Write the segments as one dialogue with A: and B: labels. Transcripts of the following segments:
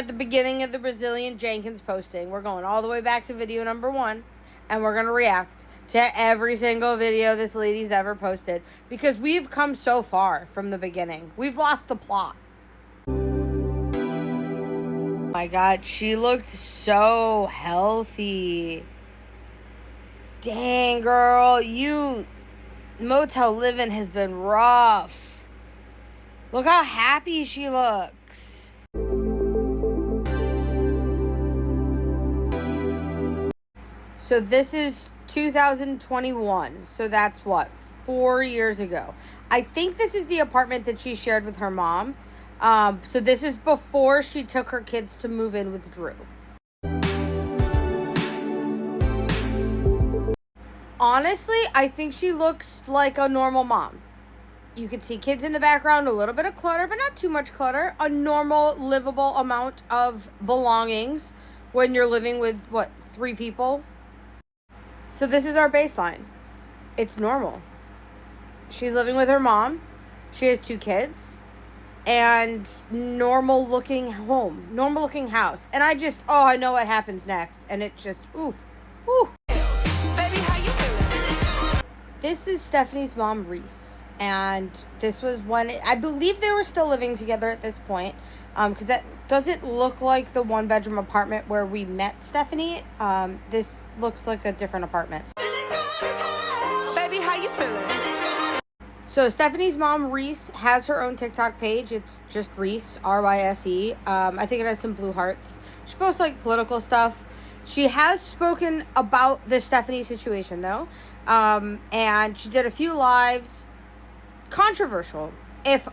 A: at the beginning of the Resilient Jenkins posting. We're going all the way back to video number 1, and we're going to react to every single video this lady's ever posted, because we've come so far from the beginning. We've lost the plot. My God, she looked so healthy. Dang, girl, motel living has been rough. Look how happy she looks. So this is 2021. So that's what, 4 years ago. I think this is the apartment that she shared with her mom. So this is before she took her kids to move in with Drew. Honestly, I think she looks like a normal mom. You could see kids in the background, a little bit of clutter, but not too much clutter. A normal, livable amount of belongings when you're living with, 3 people? So this is our baseline. It's normal. She's living with her mom. She has 2 kids. And normal looking home. Normal looking house. And I know what happens next. And it just, ooh. Baby, how you feeling? This is Stephanie's mom, Reese. And this was when, I believe they were still living together at this point. Because that doesn't look like the 1-bedroom apartment where we met Stephanie. This looks like a different apartment. Baby, how you feeling? So Stephanie's mom, Reese, has her own TikTok page. It's just Reese, R-Y-S-E. I think it has some blue hearts. She posts like political stuff. She has spoken about the Stephanie situation though. And she did a few lives. Controversial. If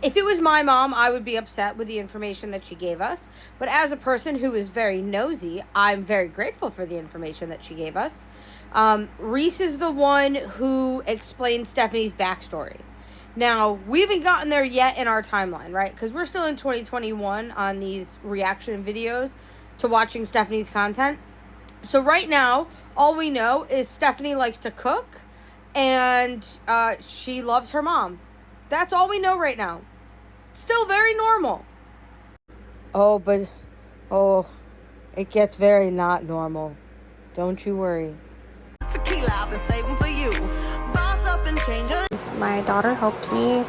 A: it was my mom, I would be upset with the information that she gave us. But as a person who is very nosy, I'm very grateful for the information that she gave us. Reese is the one who explained Stephanie's backstory. Now, we haven't gotten there yet in our timeline, right? Because we're still in 2021 on these reaction videos to watching Stephanie's content. So right now, all we know is Stephanie likes to cook and she loves her mom. That's all we know right now. Still very normal. But it gets very not normal. Don't you worry.
B: Tequila, I've been saving for you. Boss up and change it.
C: My daughter helped me.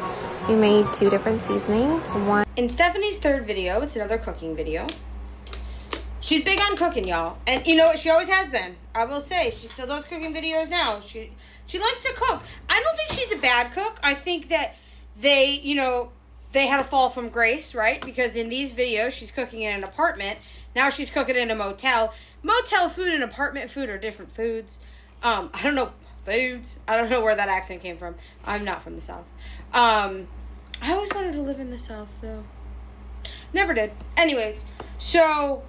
C: We made 2 different seasonings. One
A: in Stephanie's 3rd video, it's another cooking video. She's big on cooking, y'all. And you know what? She always has been. I will say, she still does cooking videos now. She likes to cook. I don't think she's a bad cook. I think that they had a fall from grace, right? Because in these videos, she's cooking in an apartment. Now she's cooking in a motel. Motel food and apartment food are different foods. I don't know foods. I don't know where that accent came from. I'm not from the South. I always wanted to live in the South, though. Never did. Anyways, so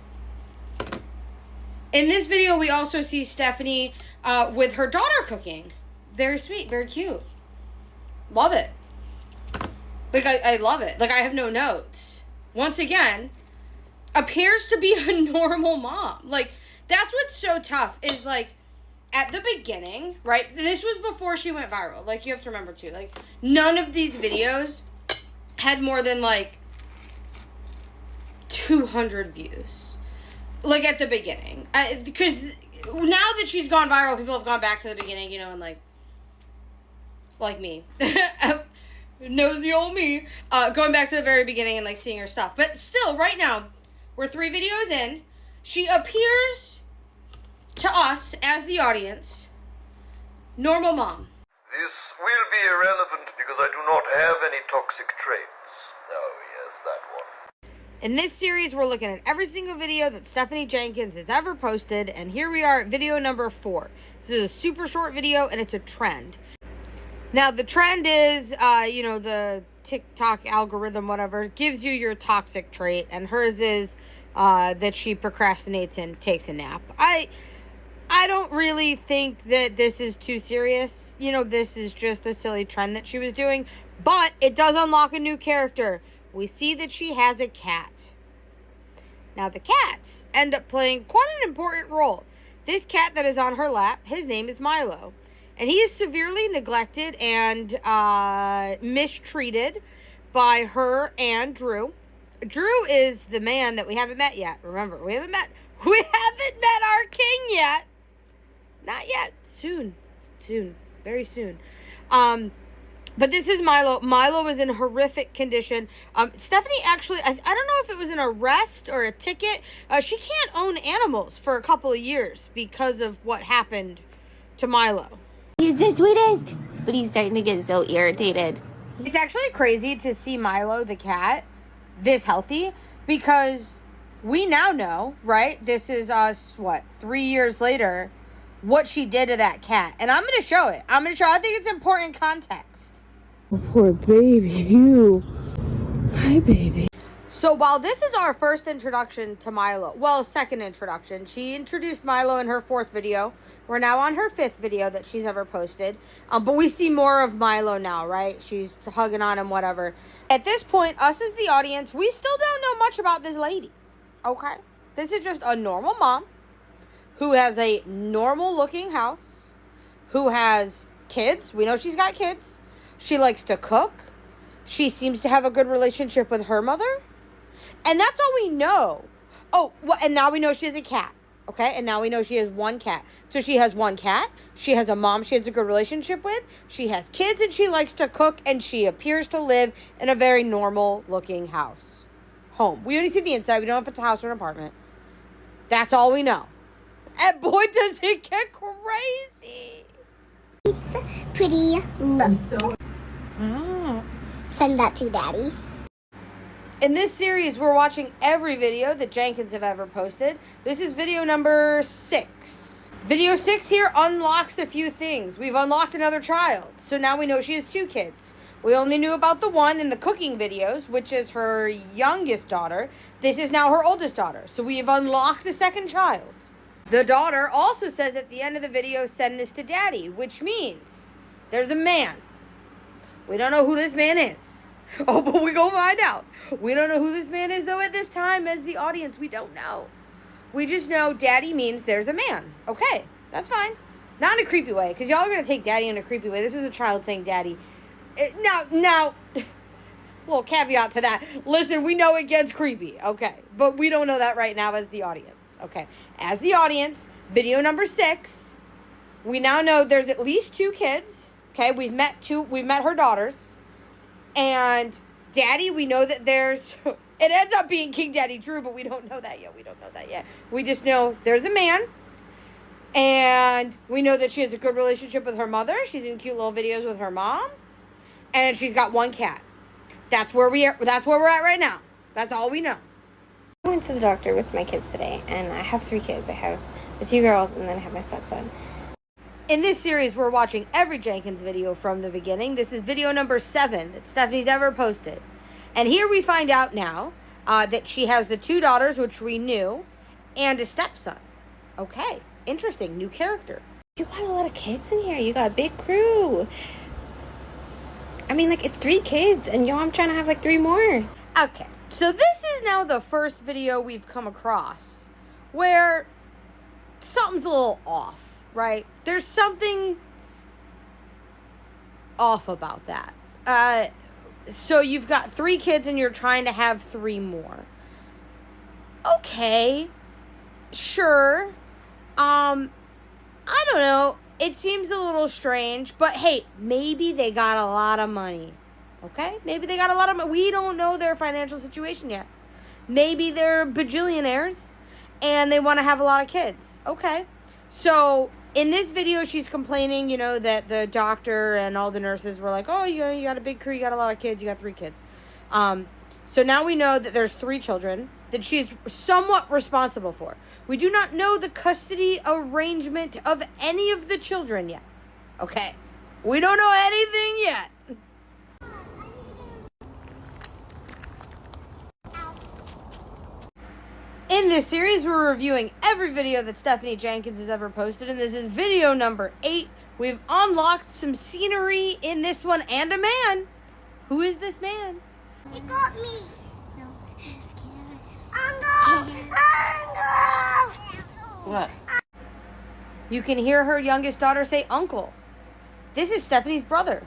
A: in this video, we also see Stephanie with her daughter cooking. Very sweet, very cute. Love it. Like, I love it. Like, I have no notes. Once again, appears to be a normal mom. Like, that's what's so tough is, like, at the beginning, right? This was before she went viral. Like, you have to remember, too. Like, none of these videos had more than, like, 200 views. Like, at the beginning. Because now that she's gone viral, people have gone back to the beginning, and, like me. Nosy old me, going back to the very beginning and, like, seeing her stuff. But still, right now, we're 3 videos in. She appears to us, as the audience, normal mom.
D: This will be irrelevant because I do not have any toxic traits. Oh, yes, that one.
A: In this series, we're looking at every single video that Stephanie Jenkins has ever posted. And here we are at video number 4. This is a super short video, and it's a trend. Now, the trend is, the TikTok algorithm, whatever, gives you your toxic trait. And hers is that she procrastinates and takes a nap. I don't really think that this is too serious. This is just a silly trend that she was doing. But it does unlock a new character. We see that she has a cat. Now, the cats end up playing quite an important role. This cat that is on her lap, his name is Milo. And he is severely neglected and mistreated by her and Drew. Drew is the man that we haven't met yet. Remember, we haven't met our king yet. Not yet. Soon, very soon. But this is Milo. Milo was in horrific condition. Stephanie actually, I don't know if it was an arrest or a ticket. She can't own animals for a couple of years because of what happened to Milo.
C: He's the sweetest, but he's starting to get so irritated.
A: It's actually crazy to see Milo the cat this healthy because we now know, right? This is us, 3 years later, what she did to that cat. And I'm going to show it. I think it's important context.
E: Oh, poor baby, you. Hi, baby.
A: So while this is our first introduction to Milo, well, second introduction, she introduced Milo in her 4th video. We're now on her 5th video that she's ever posted. But we see more of Milo now, right? She's hugging on him, whatever. At this point, us as the audience, we still don't know much about this lady. Okay? This is just a normal mom who has a normal looking house, who has kids. We know she's got kids. She likes to cook. She seems to have a good relationship with her mother. And that's all we know. Oh, well, and now we know she has a cat. Okay? And now we know she has one cat. So she has one cat. She has a mom she has a good relationship with. She has kids and she likes to cook. And she appears to live in a very normal looking house. Home. We only see the inside. We don't know if it's a house or an apartment. That's all we know. And boy, does it get crazy.
F: It's pretty. Look. Send that to Daddy.
A: In this series, we're watching every video that Jenkins have ever posted. This is video number 6. Video 6 here unlocks a few things. We've unlocked another child. So now we know she has 2 kids. We only knew about the one in the cooking videos, which is her youngest daughter. This is now her oldest daughter. So we have unlocked a second child. The daughter also says at the end of the video, send this to Daddy, which means there's a man. We don't know who this man is. Oh, but we go find out. We don't know who this man is, though, at this time, as the audience. We don't know. We just know Daddy means there's a man. Okay, that's fine. Not in a creepy way, because y'all are going to take Daddy in a creepy way. This is a child saying Daddy. Now, little caveat to that. Listen, we know it gets creepy, okay? But we don't know that right now as the audience, okay? As the audience, video number 6, we now know there's at least 2 kids, okay? We've met her daughters. And Daddy, we know that there's... It ends up being King Daddy Drew, but we don't know that yet. We just know there's a man. And we know that she has a good relationship with her mother. She's in cute little videos with her mom. And she's got 1 cat. That's where we're at right now. That's all we know.
C: I went to the doctor with my kids today, and I have 3 kids. I have the 2 girls, and then I have my stepson.
A: In this series, we're watching every Jenkins video from the beginning. This is video number 7 that Stephanie's ever posted. And here we find out now that she has the 2 daughters, which we knew, and a stepson. Okay, interesting, new character.
C: You got a lot of kids in here. You got a big crew. I mean, it's 3 kids, and I'm trying to have 3 more.
A: Okay, so this is now the first video we've come across where something's a little off. Right? There's something off about that. So you've got 3 kids and you're trying to have 3 more. Okay. Sure. I don't know. It seems a little strange, but hey, maybe they got a lot of money. Okay? Maybe they got a lot of money. We don't know their financial situation yet. Maybe they're bajillionaires and they want to have a lot of kids. Okay. So in this video, she's complaining, that the doctor and all the nurses were like, oh, you got a big crew, you got a lot of kids, you got 3 kids. So now we know that there's 3 children that she's somewhat responsible for. We do not know the custody arrangement of any of the children yet. Okay? We don't know anything yet. In this series, we're reviewing every video that Stephanie Jenkins has ever posted, and this is video number 8. We've unlocked some scenery in this one and a man. Who is this man?
F: He got me. No, he's scared. Uncle!
A: What? You can hear her youngest daughter say uncle. This is Stephanie's brother.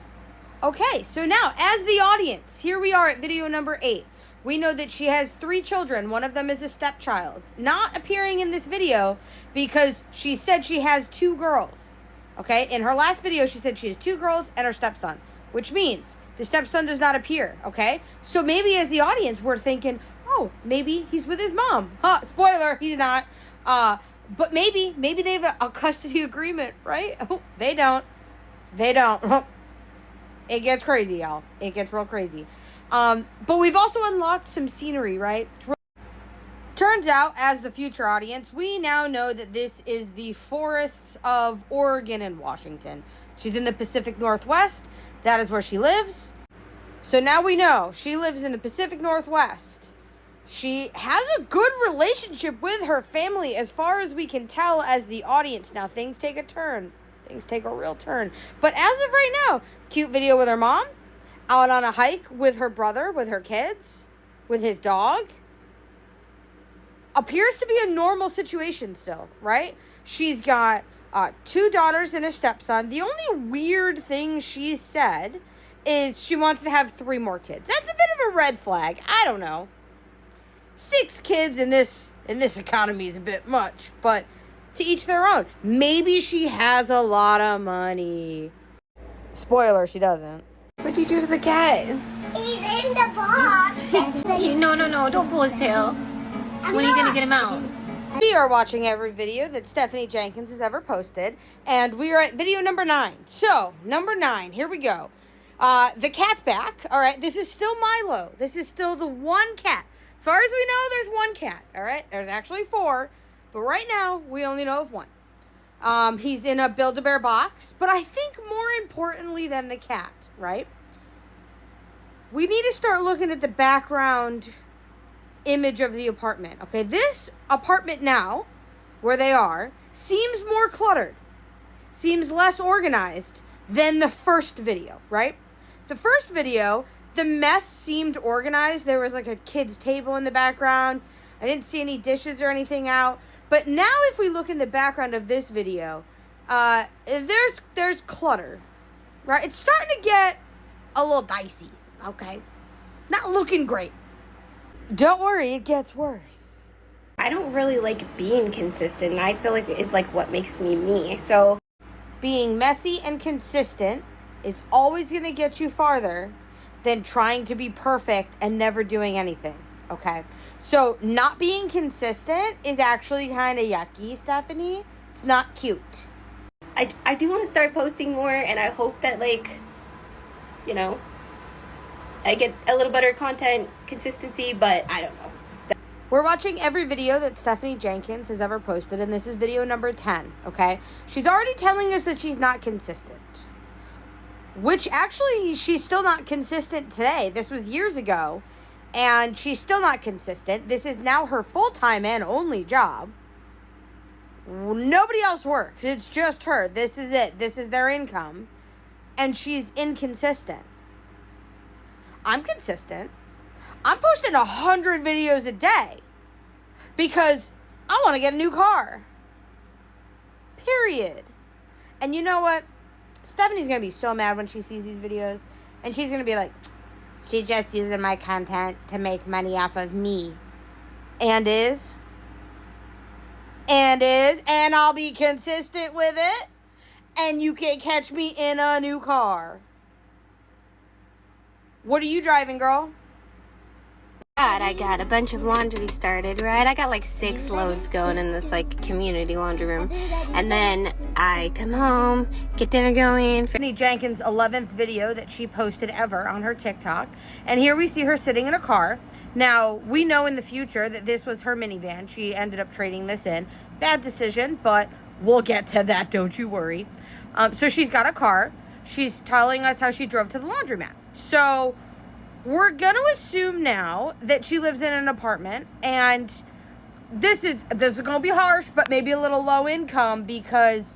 A: Okay, so now, as the audience, here we are at video number 8. We know that she has 3 children. One of them is a stepchild. Not appearing in this video because she said she has 2 girls. Okay? In her last video, she said she has 2 girls and her stepson, which means the stepson does not appear. Okay? So maybe as the audience, we're thinking, oh, maybe he's with his mom. Huh, spoiler, he's not. But maybe they have a custody agreement, right? Oh, they don't. It gets crazy, y'all. It gets real crazy. But we've also unlocked some scenery, right? Turns out, as the future audience, we now know that this is the forests of Oregon and Washington. She's in the Pacific Northwest. That is where she lives. So now we know she lives in the Pacific Northwest. She has a good relationship with her family as far as we can tell as the audience. Now, things take a turn. Things take a real turn. But as of right now, cute video with her mom, out on a hike with her brother, with her kids, with his dog. Appears to be a normal situation still, right? She's got 2 daughters and a stepson. The only weird thing she said is she wants to have 3 more kids. That's a bit of a red flag. I don't know. 6 kids in this economy is a bit much, but to each their own. Maybe she has a lot of money. Spoiler, she doesn't.
C: What'd you do to the cat?
F: He's in the box.
C: No, don't pull his tail. When are you gonna get him out?
A: We are watching every video that Stephanie Jenkins has ever posted, and we are at video number 9. So, number 9, here we go. The cat's back, all right? This is still Milo. This is still the one cat. As far as we know, there's 1 cat, all right? There's actually 4, but right now, we only know of 1. He's in a Build-A-Bear box, but I think more importantly than the cat, right? We need to start looking at the background image of the apartment, okay? This apartment now, where they are, seems more cluttered, seems less organized than the first video, right? The first video, the mess seemed organized. There was like a kid's table in the background. I didn't see any dishes or anything out. But now if we look in the background of this video, there's clutter, right? It's starting to get a little dicey, okay? Not looking great. Don't worry, it gets worse.
C: I don't really like being consistent. I feel like it's like what makes me me. So
A: being messy and consistent is always going to get you farther than trying to be perfect and never doing anything, okay? So not being consistent is actually kind of yucky, Stephanie. It's not cute.
C: I do want to start posting more, and I hope that, like, you know, I get a little better content consistency, but I don't know.
A: We're watching every video that Stephanie Jenkins has ever posted, and this is video number 10, okay? She's already telling us that she's not consistent, which actually she's still not consistent today. This was years ago, and she's still not consistent. This is now her full-time and only job. Nobody else works. It's just her. This is it. This is their income, and she's inconsistent. I'm consistent. I'm posting 100 videos a day because I want to get a new car. Period. And you know what? Stephanie's going to be so mad when she sees these videos. And she's going to be like, she's just using my content to make money off of me. And I'll be consistent with it. And you can catch me in a new car. What are you driving, girl?
C: God, I got a bunch of laundry started, right? I got like 6 loads going in this like community laundry room. And then I come home, get dinner going.
A: Stephanie Jenkins' 11th video that she posted ever on her TikTok. And here we see her sitting in a car. Now, we know in the future that this was her minivan. She ended up trading this in. Bad decision, but we'll get to that, don't you worry. So she's got a car. She's telling us how she drove to the laundromat. So we're going to assume now that she lives in an apartment, and this is going to be harsh, but maybe a little low income, because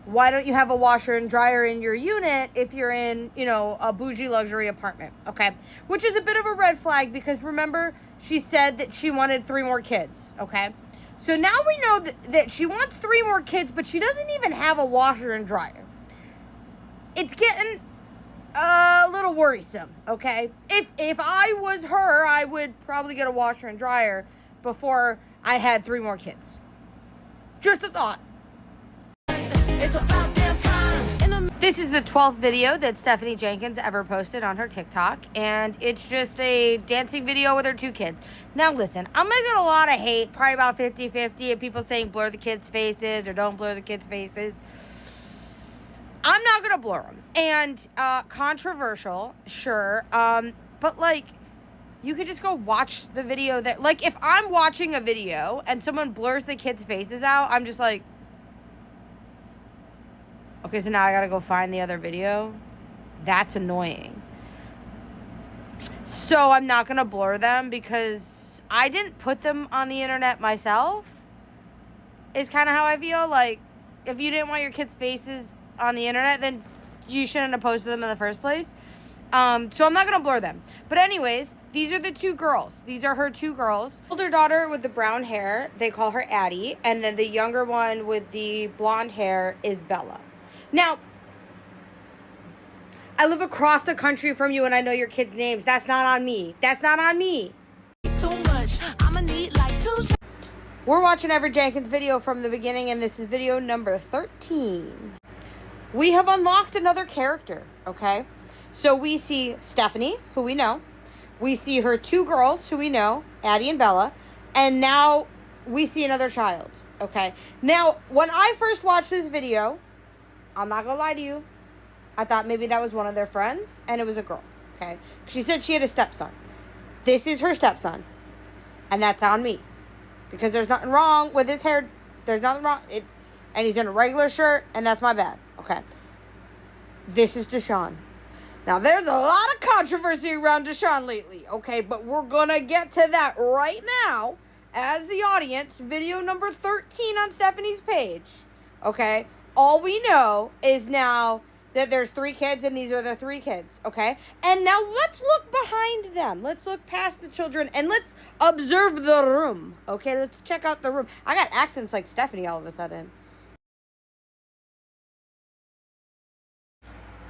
A: why don't you have a washer and dryer in your unit if you're in, you know, a bougie luxury apartment, okay? Which is a bit of a red flag, because remember, she said that she wanted 3 more kids, okay? So now we know that she wants 3 more kids, but she doesn't even have a washer and dryer. It's getting a little worrisome, okay? If I was her, I would probably get a washer and dryer before I had 3 more kids. Just a thought.
B: It's about damn time.
A: This is the 12th video that Stephanie Jenkins ever posted on her TikTok, and it's just a dancing video with her 2 kids. Now listen, I'm gonna get a lot of hate, probably about 50-50, of people saying blur the kids' faces or don't blur the kids' faces. I'm not gonna blur them. And controversial, sure, but like, you could just go watch the video that, like, if I'm watching a video and someone blurs the kids' faces out, I'm just like, okay, so now I gotta go find the other video. That's annoying. So I'm not gonna blur them because I didn't put them on the internet myself. Is kind of how I feel. Like, if you didn't want your kids' faces on the internet, then you shouldn't have posted them in the first place. So I'm not gonna blur them. But anyways, these are the 2 girls. These are her 2 girls. Older daughter with the brown hair, they call her Addie, and then the younger one with the blonde hair is Bella. Now, I live across the country from you and I know your kids' names. That's not on me. That's not on me.
B: Too much. I'ma need like 2.
A: We're watching every Jenkins video from the beginning, and this is video number 13. We have unlocked another character, okay? So we see Stephanie, who we know. We see her 2 girls, who we know, Addie and Bella. And now we see another child, okay? Now, when I first watched this video, I'm not gonna lie to you, I thought maybe that was one of their friends, and it was a girl, okay? She said she had a stepson. This is her stepson, and that's on me. Because there's nothing wrong with his hair. There's nothing wrong. And he's in a regular shirt, and that's my bad, okay? This is Deshaun. Now, there's a lot of controversy around Deshaun lately, okay? But we're gonna get to that right now as the audience. Video number 13 on Stephanie's page, okay? All we know is now that there's 3 kids, and these are the 3 kids, okay? And now let's look behind them. Let's look past the children, and let's observe the room, okay? Let's check out the room. I got accents like Stephanie all of a sudden.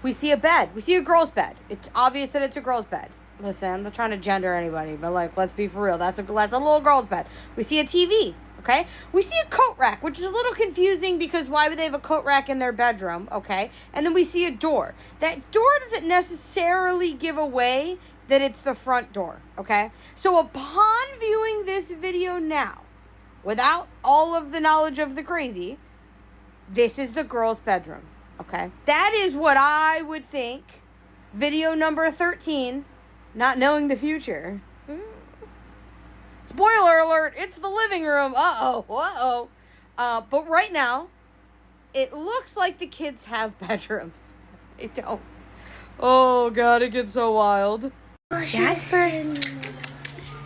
A: We see a bed. We see a girl's bed. It's obvious that it's a girl's bed. Listen, I'm not trying to gender anybody, but, like, let's be for real. That's a little girl's bed. We see a TV. Okay, we see a coat rack, which is a little confusing because why would they have a coat rack in their bedroom, okay? And then we see a door. That door doesn't necessarily give away that it's the front door, okay? So upon viewing this video now, without all of the knowledge of the crazy, this is the girl's bedroom, okay? That is what I would think. Video number 13, not knowing the future. Spoiler alert, it's the living room. Uh-oh. But right now, it looks like the kids have bedrooms. They don't. Oh, God, it gets so wild.
C: Jasper.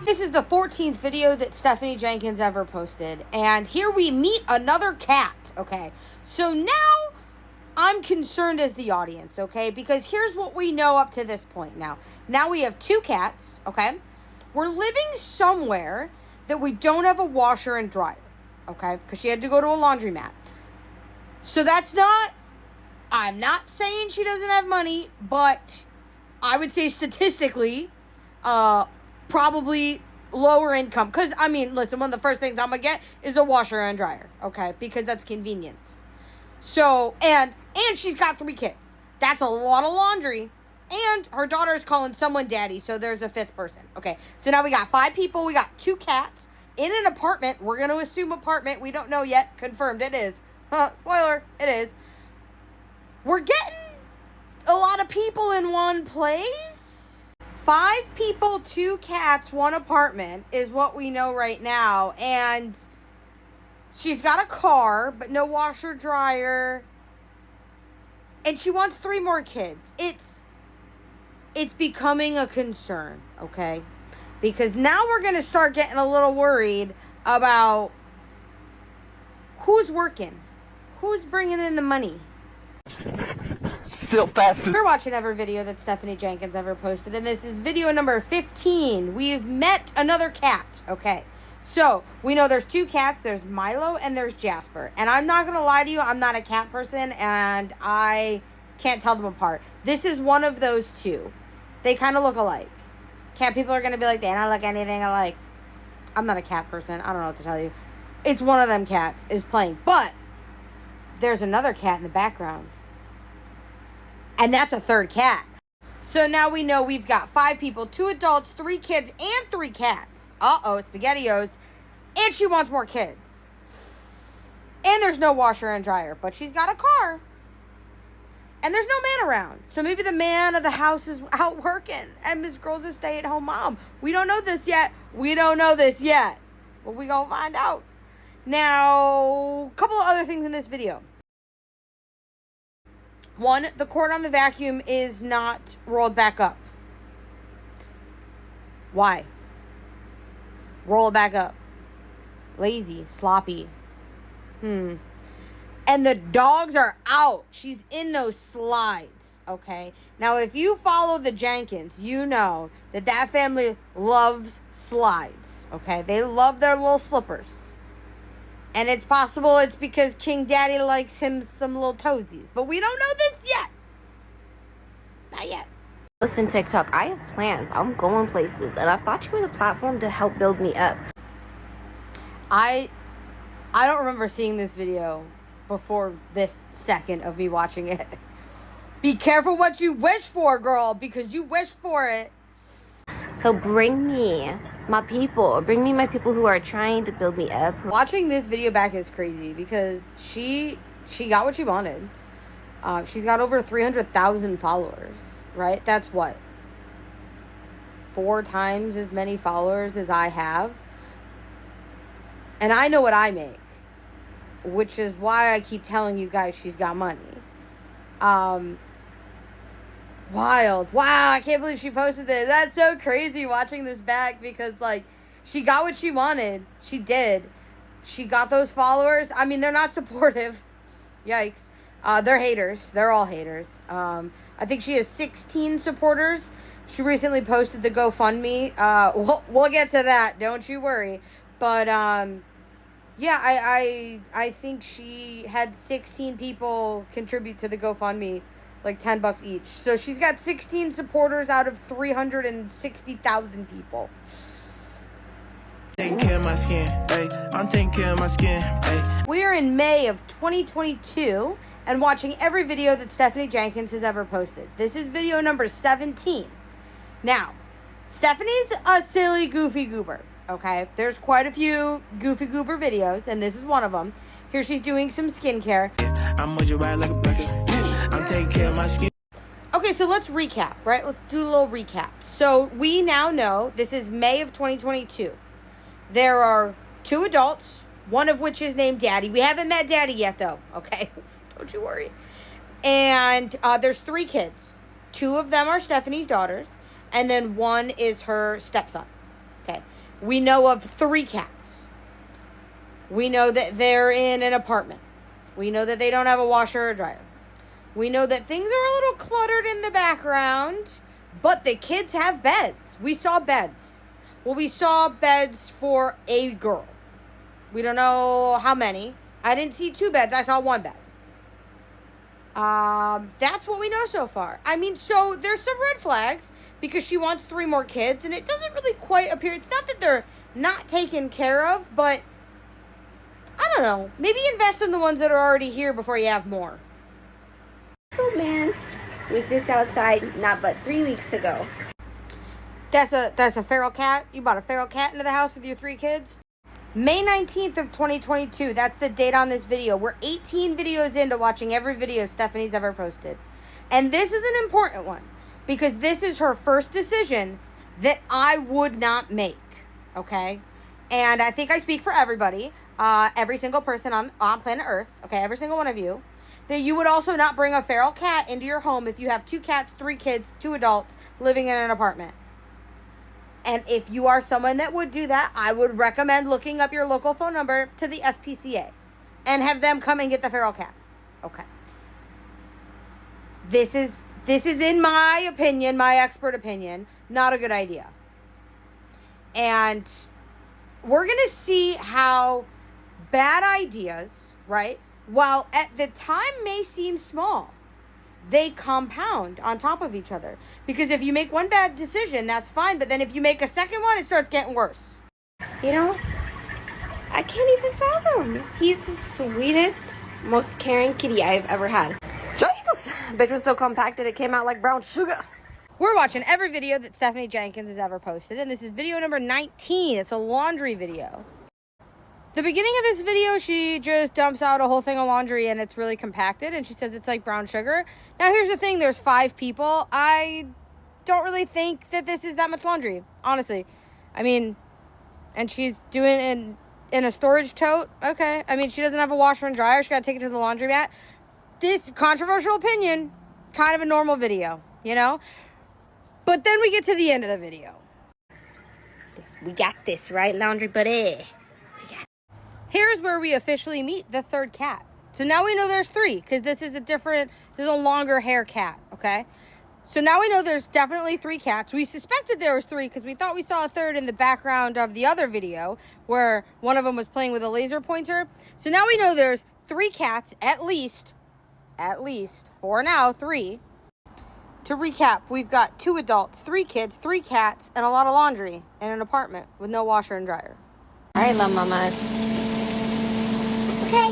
A: This is the 14th video that Stephanie Jenkins ever posted. And here we meet another cat, okay? So now I'm concerned as the audience, okay? Because here's what we know up to this point now. Now we have 2 cats, okay? We're living somewhere that we don't have a washer and dryer, okay? Because she had to go to a laundromat. So that's not, I'm not saying she doesn't have money, but I would say statistically, probably lower income. Because, I mean, listen, one of the first things I'm going to get is a washer and dryer, okay? Because that's convenience. So, and she's got 3 kids. That's a lot of laundry. And her daughter is calling someone daddy, so there's a 5th person. Okay, so now we got 5 people. We got 2 cats in an apartment. We're going to assume apartment. We don't know yet. Confirmed it is. Spoiler, it is. We're getting a lot of people in one place. 5 people, 2 cats, 1 apartment is what we know right now. And she's got a car, but no washer, dryer. And she wants 3 more kids. It's becoming a concern, okay? Because now we're going to start getting a little worried about who's working, who's bringing in the money.
G: Still fast.
A: We're watching every video that Stephanie Jenkins ever posted, and this is video number 15. We've met another cat, okay? So, we know there's 2 cats. There's Milo and there's Jasper. And I'm not going to lie to you, I'm not a cat person, and I Can't tell them apart. This is one of those two. They kind of look alike. Cat people are going to be like, they don't look anything alike. I'm not a cat person. I don't know what to tell you. It's one of them cats is playing. But there's another cat in the background. And that's a third cat. So now we know we've got 5 people, 2 adults, 3 kids, and 3 cats. Uh-oh, SpaghettiOs. And she wants more kids. And there's no washer and dryer. But she's got a car. And there's no man around. So maybe the man of the house is out working. And Miss Girl's a stay-at-home mom. We don't know this yet. But we gonna find out. Now, a couple of other things in this video. One, the cord on the vacuum is not rolled back up. Why? Roll it back up. Lazy, sloppy. And the dogs are out. She's in those slides, okay? Now, if you follow the Jenkins, you know that family loves slides, okay? They love their little slippers. And it's possible it's because King Daddy likes him some little toesies. But we don't know this yet. Not yet.
C: Listen, TikTok, I have plans. I'm going places, and I thought you were the platform to help build me up.
A: I don't remember seeing this video before this second of me watching it. Be careful what you wish for, girl, because you wished for it.
C: So bring me my people. Bring me my people who are trying to build me up.
A: Watching this video back is crazy because she got what she wanted. She's got over 300,000 followers, right? That's what? 4 times as many followers as I have. And I know what I make, which is why I keep telling you guys she's got money. Wild. Wow, I can't believe she posted this. That's so crazy watching this back because, like, she got what she wanted. She did. She got those followers. I mean, they're not supportive. Yikes. They're haters. They're all haters. I think she has 16 supporters. She recently posted the GoFundMe. We'll get to that. Don't you worry. But, yeah, I think she had 16 people contribute to the GoFundMe, like $10 each. So she's got 16 supporters out of 360,000 people.
H: Taking care of my skin, hey. I'm taking care of my skin, hey.
A: We are in May of 2022 and watching every video that Stephanie Jenkins has ever posted. This is video number 17. Now, Stephanie's a silly, goofy goober. Okay, there's quite a few goofy goober videos, and this is one of them. Here she's doing some skincare.
H: I'm with you right like a bucket. I'm taking care of my skin.
A: Okay, so let's recap, right? Let's do a little recap. So we now know this is May of 2022. There are 2 adults, one of which is named Daddy. We haven't met Daddy yet, though, okay? Don't you worry. And there's 3 kids. 2 of them are Stephanie's daughters, and then 1 is her stepson, okay? We know of 3 cats. We know that they're in an apartment. We know that they don't have a washer or dryer. We know that things are a little cluttered in the background, but the kids have beds. We saw beds. Well, we saw beds for a girl. We don't know how many. I didn't see 2 beds. I saw 1 bed. That's what we know so far. I mean, so there's some red flags because she wants 3 more kids, and it doesn't really quite appear. It's not that they're not taken care of, but I don't know. Maybe invest in the ones that are already here before you have more.
C: So, man, was just outside not but 3 weeks ago.
A: That's a feral cat? You brought a feral cat into the house with your 3 kids? May 19th of 2022. That's the date on this video. We're 18 videos into watching every video Stephanie's ever posted. And this is an important one because this is her first decision that I would not make, okay? And I think I speak for everybody, every single person on planet Earth, okay, every single one of you, that you would also not bring a feral cat into your home if you have 2 cats, 3 kids, 2 adults living in an apartment. And if you are someone that would do that, I would recommend looking up your local phone number to the SPCA and have them come and get the feral cat. Okay. This is in my opinion, my expert opinion, not a good idea. And we're going to see how bad ideas, right, while at the time may seem small, they compound on top of each other. Because if you make one bad decision, that's fine. But then if you make a second one, it starts getting worse.
C: You know, I can't even fathom. He's the sweetest, most caring kitty I've ever had. Jesus! Bitch was so compacted it came out like brown sugar.
A: We're watching every video that Stephanie Jenkins has ever posted, and this is video number 19. It's a laundry video. The beginning of this video, she just dumps out a whole thing of laundry, and it's really compacted, and she says it's like brown sugar. Now, here's the thing. There's 5 people. I don't really think that this is that much laundry, honestly. I mean, and she's doing it in a storage tote. Okay. I mean, she doesn't have a washer and dryer. She got to take it to the laundromat. This controversial opinion, kind of a normal video, you know? But then we get to the end of the video.
C: We got this, right, laundry buddy?
A: Here's where we officially meet the third cat. So now we know there's 3, because this is a longer hair cat, okay? So now we know there's definitely 3 cats. We suspected there was 3 because we thought we saw a third in the background of the other video where one of them was playing with a laser pointer. So now we know there's 3 cats, at least, for now, 3. To recap, we've got 2 adults, 3 kids, 3 cats, and a lot of laundry in an apartment with no washer and dryer.
C: All right, love mamas. Okay.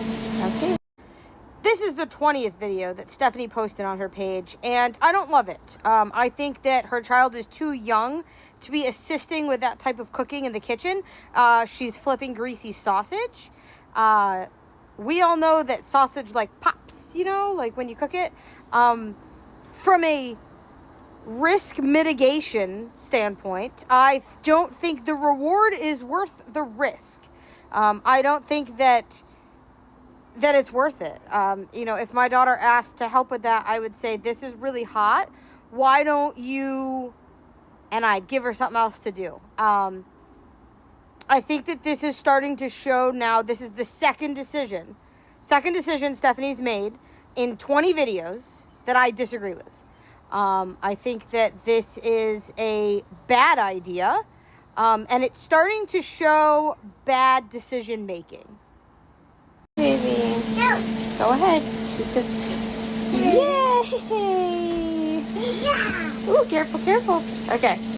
A: This is the 20th video that Stephanie posted on her page, and I don't love it. I think that her child is too young to be assisting with that type of cooking in the kitchen. She's flipping greasy sausage. We all know that sausage, like, pops, you know, like when you cook it. From a risk mitigation standpoint, I don't think the reward is worth the risk. I don't think that it's worth it. You know, if my daughter asked to help with that, I would say, this is really hot. Why don't you, and I'd give her something else to do. I think that this is starting to show now, this is the second decision Stephanie's made in 20 videos that I disagree with. I think that this is a bad idea, and it's starting to show bad decision making.
C: Baby.
F: No.
C: Go ahead. Yay!
F: Yeah.
C: Ooh, careful, careful. Okay.